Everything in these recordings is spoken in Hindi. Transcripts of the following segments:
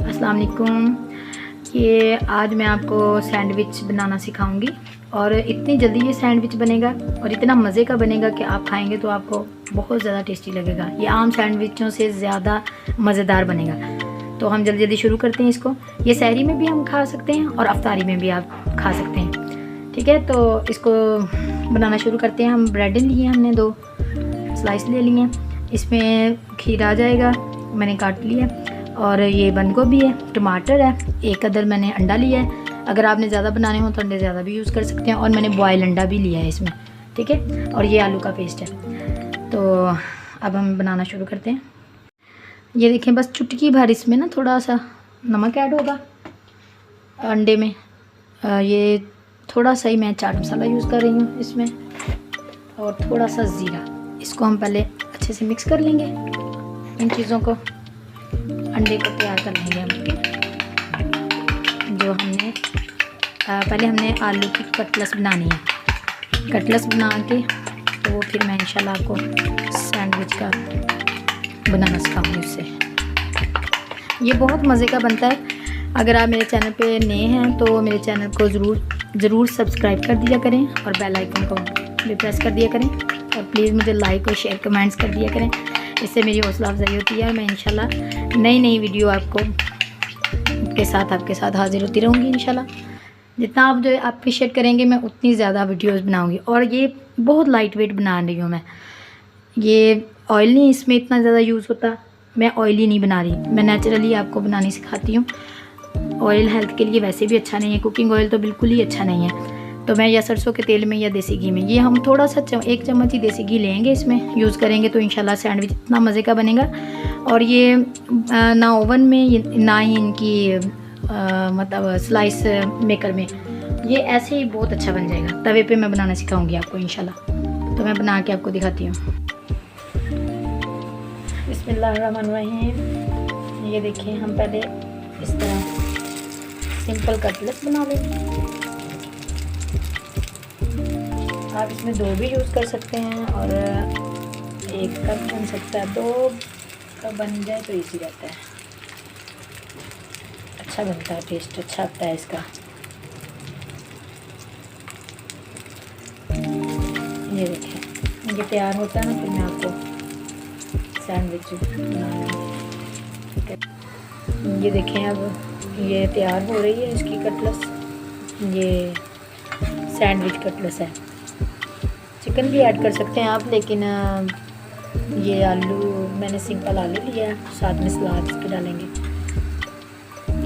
अस्सलाम वालेकुम। ये आज मैं आपको सैंडविच बनाना सिखाऊंगी और इतनी जल्दी ये सैंडविच बनेगा और इतना मज़े का बनेगा कि आप खाएंगे तो आपको बहुत ज़्यादा टेस्टी लगेगा। ये आम सैंडविचों से ज़्यादा मज़ेदार बनेगा। तो हम जल्दी जल्दी शुरू करते हैं इसको। ये सहरी में भी हम खा सकते हैं और अफ्तारी में भी आप खा सकते हैं। ठीक है, तो इसको बनाना शुरू करते हैं। हम ब्रेड लिए, हमने 2 स्लाइस ले लिए हैं। इसमें खीरा आ जाएगा, मैंने काट लिया, और ये बंद गोभी है, टमाटर है, 1 अदर मैंने अंडा लिया है। अगर आपने ज़्यादा बनाने हो तो अंडे ज़्यादा भी यूज़ कर सकते हैं, और मैंने बॉयल अंडा भी लिया है इसमें। ठीक है, और ये आलू का पेस्ट है। तो अब हम बनाना शुरू करते हैं। ये देखें, बस चुटकी भर इसमें ना थोड़ा सा नमक ऐड होगा अंडे में। ये थोड़ा सा ही मैं चाट मसाला यूज़ कर रही हूँ इसमें, और थोड़ा सा ज़ीरा। इसको हम पहले अच्छे से मिक्स कर लेंगे, इन चीज़ों को, अंडे को तैयार कर लेंगे हम। जो हमने पहले हमने आलू की कटलेट्स बनानी है। कटलेट्स बना के तो फिर मैं इंशाल्लाह आपको सैंडविच का बनाना सिखाऊंगी उससे। ये बहुत मज़े का बनता है। अगर आप मेरे चैनल पे नए हैं तो मेरे चैनल को ज़रूर सब्सक्राइब कर दिया करें और बेल आइकन को भी प्रेस कर दिया करें, और प्लीज़ मुझे लाइक और शेयर कमेंट्स कर दिया करें। इससे मेरी हौसला अफजाई होती है। मैं इंशाल्लाह नई वीडियो आपके साथ हाजिर होती रहूँगी इंशाल्लाह। जितना आप जो अप्रिशिएट करेंगे मैं उतनी ज़्यादा वीडियोस बनाऊँगी। और ये बहुत लाइट वेट बना रही हूँ मैं। ये ऑयल नहीं इसमें इतना ज़्यादा यूज़ होता, मैं ऑयली नहीं बना रही, मैं नेचुरली आपको बनानी सिखाती हूँ। ऑयल हेल्थ के लिए वैसे भी अच्छा नहीं है, कुकिंग ऑयल तो बिल्कुल ही अच्छा नहीं है। तो मैं या सरसों के तेल में या देसी घी में, ये हम थोड़ा सा 1 चम्मच ही देसी घी लेंगे, इसमें यूज़ करेंगे तो इंशाल्लाह सैंडविच इतना मज़े का बनेगा। और ये ना ओवन में ना ही इनकी मतलब स्लाइस मेकर में, ये ऐसे ही बहुत अच्छा बन जाएगा। तवे पे मैं बनाना सिखाऊंगी आपको इंशाल्लाह। तो मैं बना के आपको दिखाती हूँ। बिस्मिल्लाहिर्रहमानिर्रहीम। ये देखिए, हम पहले इस तरह सिंपल कटलेट्स बना लेंगे। आप इसमें 2 भी यूज़ कर सकते हैं, और 1 का भी बन सकता है। 2 का बन जाए तो इजी रहता है, अच्छा बनता है, टेस्ट अच्छा आता है इसका। ये देखिए, ये तैयार होता है ना, फिर मैं आपको सैंडविच बनाना। ये देखें, अब ये तैयार हो रही है इसकी कटलेट्स। ये सैंडविच कटलेट्स है। चिकन भी ऐड कर सकते हैं आप, लेकिन ये आलू मैंने सिंपल आलू लिया है, साथ में सलाद इसके डालेंगे।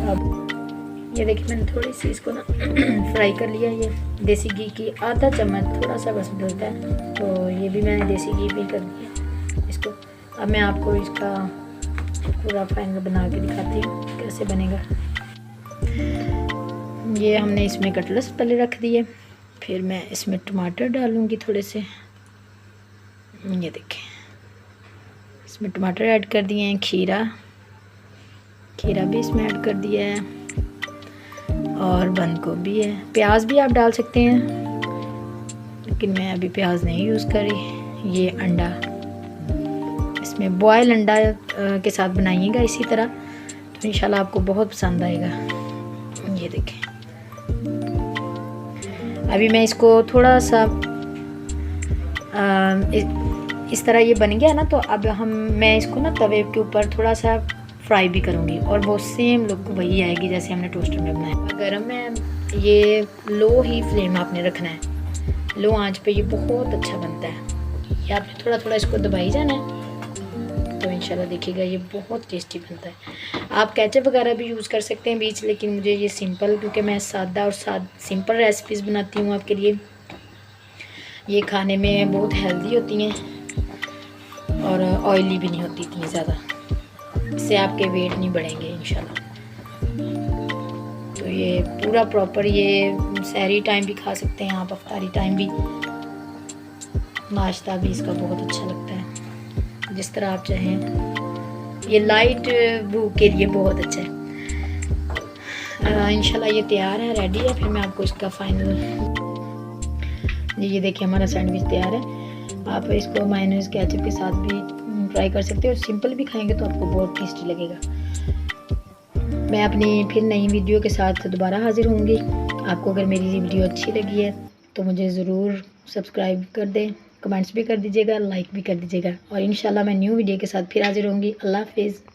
अब ये देखिए, मैंने थोड़ी सी इसको ना फ्राई कर लिया। ये देसी घी की आधा चम्मच थोड़ा सा बस डलता है, तो ये भी मैंने देसी घी भी कर दिया इसको। अब मैं आपको इसका पूरा फाइनल बना के दिखाती हूँ कैसे बनेगा। ये हमने इसमें कटलेट्स पहले रख दिए, फिर मैं इसमें टमाटर डालूँगी थोड़े से। ये देखें, इसमें टमाटर ऐड कर दिए हैं, खीरा भी इसमें ऐड कर दिया है, और बंद गोभी है। प्याज भी आप डाल सकते हैं, लेकिन मैं अभी प्याज नहीं यूज़ करी। ये अंडा, इसमें बॉयल अंडा के साथ बनाइएगा इसी तरह, तो इंशाल्लाह आपको बहुत पसंद आएगा। ये देखें, अभी मैं इसको थोड़ा सा इस तरह ये बन गया ना, तो अब मैं इसको ना तवे के ऊपर थोड़ा सा फ्राई भी करूँगी, और वो सेम लुक वही आएगी जैसे हमने टोस्टर में बनाया। गरम है, ये लो ही फ्लेम आपने रखना है, लो आंच पे। ये बहुत अच्छा बनता है। ये आपने थोड़ा थोड़ा इसको दबाई जाना है, तो इंशाल्लाह देखिएगा ये बहुत टेस्टी बनता है। आप केचप वगैरह भी यूज़ कर सकते हैं बीच, लेकिन मुझे ये सिंपल, क्योंकि मैं सादा और सिंपल रेसिपीज़ बनाती हूँ आपके लिए। ये खाने में बहुत हेल्दी होती हैं और ऑयली भी नहीं होती इतनी ज़्यादा, इससे आपके वेट नहीं बढ़ेंगे इंशाल्लाह। तो ये पूरा प्रॉपर, ये सहरी टाइम भी खा सकते हैं आप, अफ्तारी टाइम भी, नाश्ता भी इसका बहुत अच्छा लगता है, जिस तरह आप चाहें। ये लाइट भूख के लिए बहुत अच्छा है। इंशाल्लाह ये तैयार है, रेडी है। फिर मैं आपको इसका फाइनल, ये देखिए हमारा सैंडविच तैयार है। आप इसको मायोनीज केचप के साथ भी ट्राई कर सकते हो, और सिंपल भी खाएंगे तो आपको बहुत टेस्टी लगेगा। मैं अपनी फिर नई वीडियो के साथ दोबारा हाज़िर होंगी। आपको अगर मेरी वीडियो अच्छी लगी है तो मुझे ज़रूर सब्सक्राइब कर दें, कमेंट्स भी कर दीजिएगा, लाइक भी कर दीजिएगा और इंशाल्लाह मैं न्यू वीडियो के साथ फिर हाज़िर होंगी। अल्लाह हाफ़िज़।